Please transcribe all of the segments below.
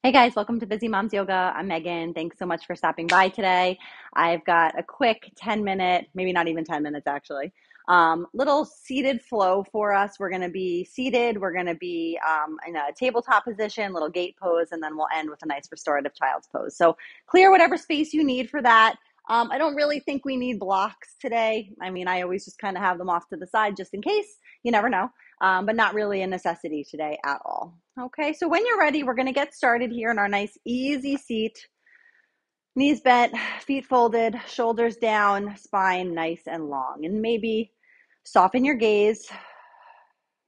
Hey guys, welcome to Busy Moms Yoga. I'm Megan. Thanks so much for stopping by today. I've got a quick 10-minute, maybe not even 10 minutes actually, little seated flow for us. We're going to be seated. We're going to be in a tabletop position, little gate pose, and then we'll end with a nice restorative child's pose. So clear whatever space you need for that. I don't really think we need blocks today. I mean, I always just kind of have them off to the side just in case. You never know. But not really a necessity today at all. Okay, so when you're ready, we're going to get started here in our nice easy seat. Knees bent, feet folded, shoulders down, spine nice and long. And maybe soften your gaze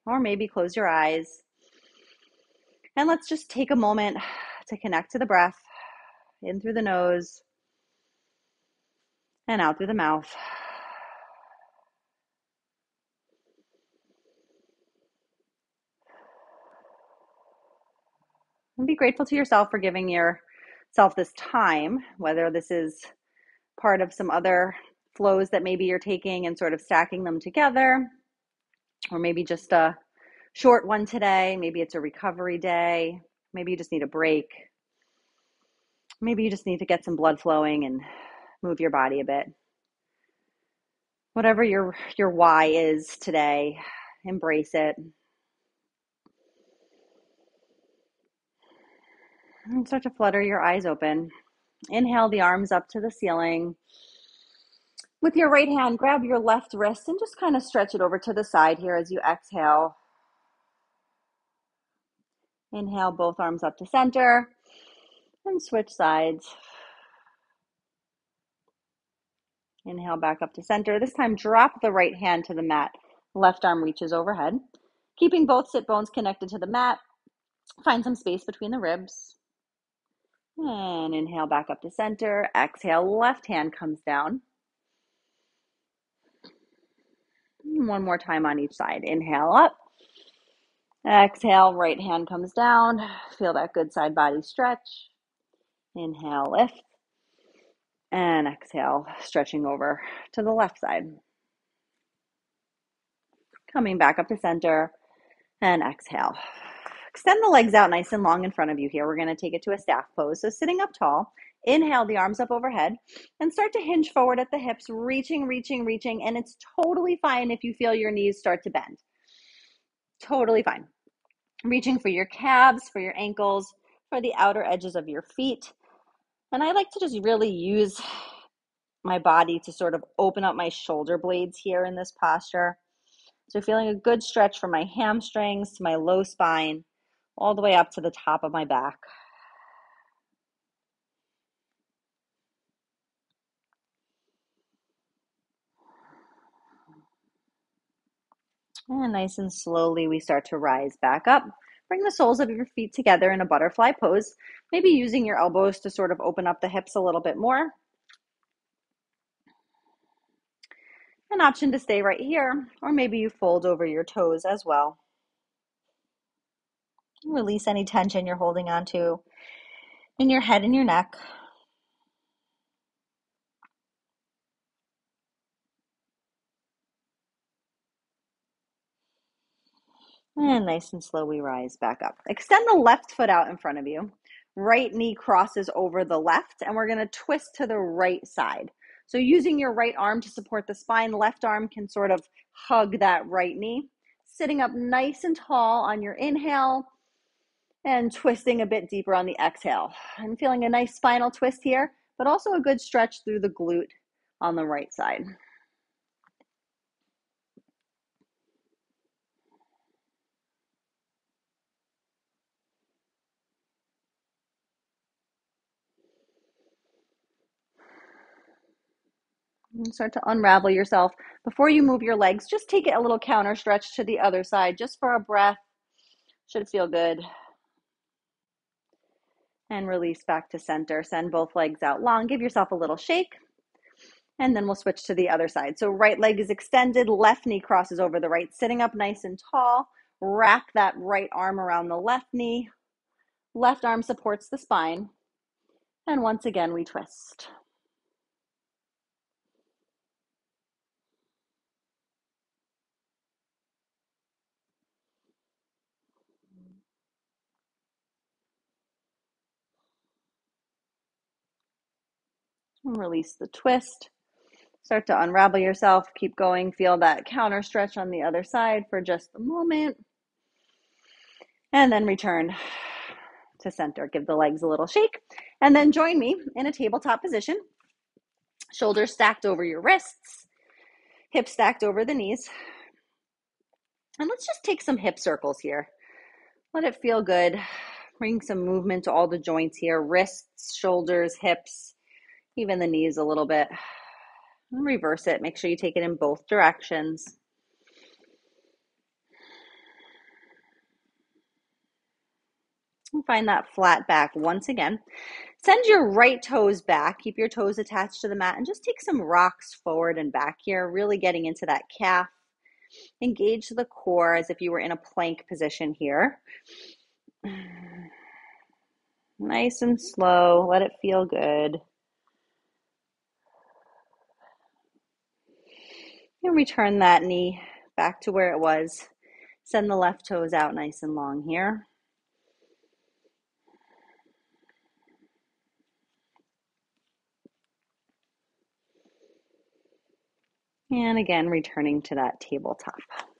or maybe close your eyes. And let's just take a moment to connect to the breath in through the nose and out through the mouth. And be grateful to yourself for giving yourself this time, whether this is part of some other flows that maybe you're taking and sort of stacking them together, or maybe just a short one today. Maybe it's a recovery day. Maybe you just need a break. Maybe you just need to get some blood flowing and move your body a bit. Whatever your why is today, embrace it. And start to flutter your eyes open. Inhale the arms up to the ceiling. With your right hand, grab your left wrist and just kind of stretch it over to the side here as you exhale. Inhale, both arms up to center and switch sides. Inhale back up to center. This time, drop the right hand to the mat. Left arm reaches overhead. Keeping both sit bones connected to the mat. Find some space between the ribs. And inhale back up to center. Exhale, left hand comes down. One more time on each side. Inhale up. Exhale, right hand comes down. Feel that good side body stretch. Inhale, lift. And exhale, stretching over to the left side. Coming back up to center and exhale. Extend the legs out nice and long in front of you here. We're going to take it to a staff pose. So sitting up tall, inhale the arms up overhead and start to hinge forward at the hips, reaching, reaching, reaching. And it's totally fine if you feel your knees start to bend. Totally fine. Reaching for your calves, for your ankles, for the outer edges of your feet. And I like to just really use my body to sort of open up my shoulder blades here in this posture. So feeling a good stretch from my hamstrings to my low spine, all the way up to the top of my back. And nice and slowly we start to rise back up. Bring the soles of your feet together in a butterfly pose, maybe using your elbows to sort of open up the hips a little bit more. An option to stay right here, or maybe you fold over your toes as well. Release any tension you're holding on to in your head and your neck. And nice and slow we rise back up. Extend the left foot out in front of you. Right knee crosses over the left, and we're going to twist to the right side. So using your right arm to support the spine, left arm can sort of hug that right knee. Sitting up nice and tall on your inhale and twisting a bit deeper on the exhale. I'm feeling a nice spinal twist here, but also a good stretch through the glute on the right side. And start to unravel yourself. Before you move your legs, just take it a little counter stretch to the other side, just for a breath. Should feel good. And release back to center. Send both legs out long. Give yourself a little shake. And then we'll switch to the other side. So right leg is extended, left knee crosses over the right, sitting up nice and tall. Wrap that right arm around the left knee. Left arm supports the spine. And once again, we twist. And release the twist. Start to unravel yourself. Keep going. Feel that counter stretch on the other side for just a moment. And then return to center. Give the legs a little shake. And then join me in a tabletop position. Shoulders stacked over your wrists. Hips stacked over the knees. And let's just take some hip circles here. Let it feel good. Bring some movement to all the joints here. Wrists, shoulders, hips, even the knees a little bit. And reverse it. Make sure you take it in both directions. And find that flat back once again. Send your right toes back. Keep your toes attached to the mat and just take some rocks forward and back here, really getting into that calf. Engage the core as if you were in a plank position here. Nice and slow. Let it feel good. And return that knee back to where it was. Send the left toes out nice and long here. And again, returning to that tabletop.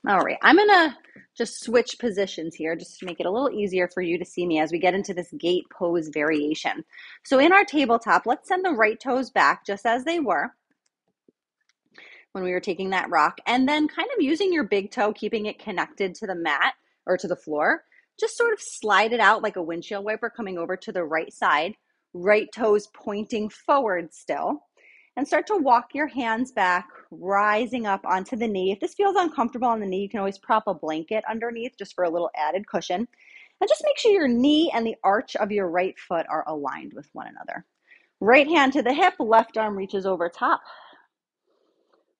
All right, I'm gonna just switch positions here just to make it a little easier for you to see me as we get into this gate pose variation. So in our tabletop, let's send the right toes back just as they were when we were taking that rock, and then kind of using your big toe, keeping it connected to the mat or to the floor, just sort of slide it out like a windshield wiper coming over to the right side, right toes pointing forward still, and start to walk your hands back, rising up onto the knee. If this feels uncomfortable on the knee, you can always prop a blanket underneath just for a little added cushion. And just make sure your knee and the arch of your right foot are aligned with one another. Right hand to the hip, left arm reaches over top.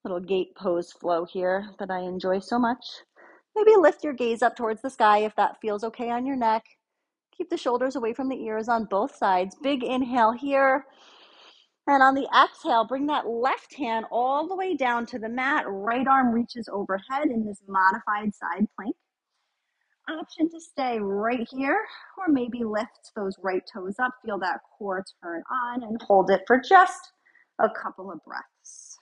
Little gate pose flow here that I enjoy so much. Maybe lift your gaze up towards the sky if that feels okay on your neck. Keep the shoulders away from the ears on both sides. Big inhale here. And on the exhale, bring that left hand all the way down to the mat. Right arm reaches overhead in this modified side plank. Option to stay right here, or maybe lift those right toes up. Feel that core turn on and hold it for just a couple of breaths.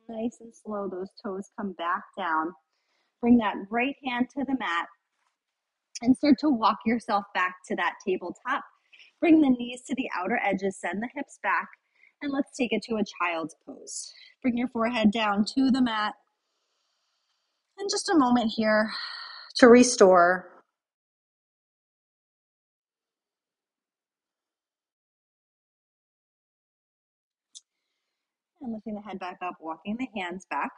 Nice and slow, those toes come back down. Bring that right hand to the mat and start to walk yourself back to that tabletop. Bring the knees to the outer edges, send the hips back, and let's take it to a child's pose. Bring your forehead down to the mat. And just a moment here to restore. And lifting the head back up, walking the hands back.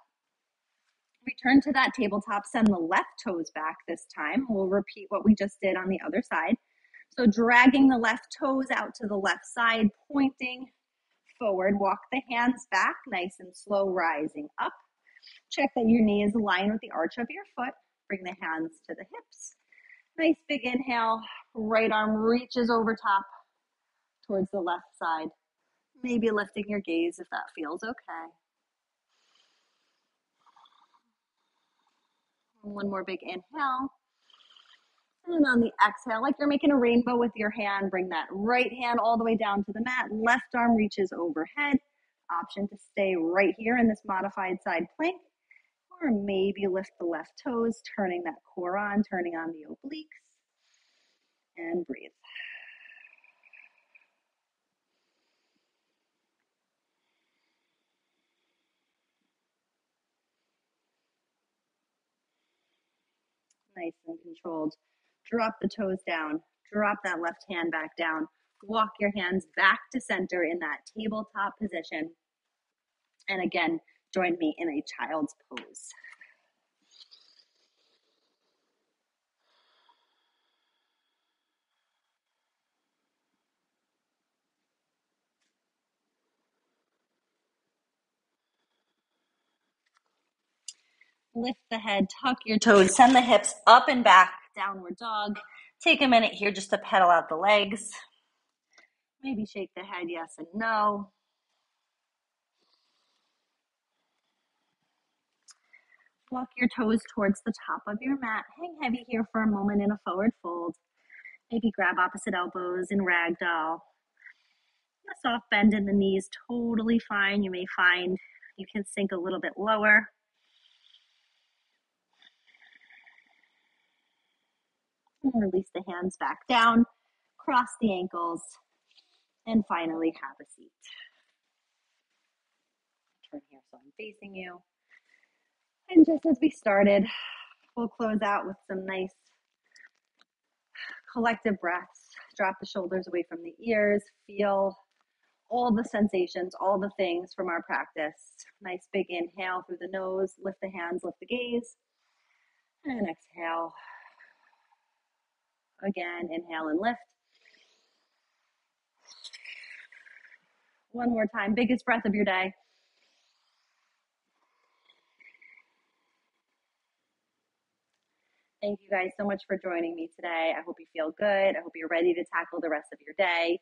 Return to that tabletop, send the left toes back this time. We'll repeat what we just did on the other side. So dragging the left toes out to the left side, pointing forward. Walk the hands back, nice and slow, rising up. Check that your knee is aligned with the arch of your foot. Bring the hands to the hips. Nice big inhale. Right arm reaches over top towards the left side. Maybe lifting your gaze if that feels okay. One more big inhale. And on the exhale, like you're making a rainbow with your hand, bring that right hand all the way down to the mat. Left arm reaches overhead. Option to stay right here in this modified side plank, or maybe lift the left toes, turning that core on, turning on the obliques, and breathe. Nice and controlled. Drop the toes down, drop that left hand back down, walk your hands back to center in that tabletop position. And again, join me in a child's pose. Lift the head, tuck your toes, send the hips up and back, downward dog. Take a minute here just to pedal out the legs. Maybe shake the head yes and no. Walk your toes towards the top of your mat. Hang heavy here for a moment in a forward fold. Maybe grab opposite elbows in ragdoll. A soft bend in the knees, totally fine. You may find you can sink a little bit lower. And release the hands back down, cross the ankles, and finally have a seat. Turn here so I'm facing you. And just as we started, we'll close out with some nice collective breaths. Drop the shoulders away from the ears. Feel all the sensations, all the things from our practice. Nice big inhale through the nose. Lift the hands, lift the gaze. And exhale. Again, inhale and lift. One more time. Biggest breath of your day. Thank you guys so much for joining me today. I hope you feel good. I hope you're ready to tackle the rest of your day.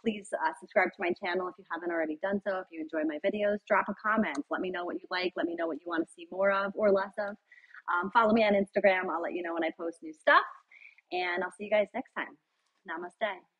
Please subscribe to my channel if you haven't already done so. If you enjoy my videos, drop a comment. Let me know what you like. Let me know what you want to see more of or less of. Follow me on Instagram. I'll let you know when I post new stuff. And I'll see you guys next time. Namaste.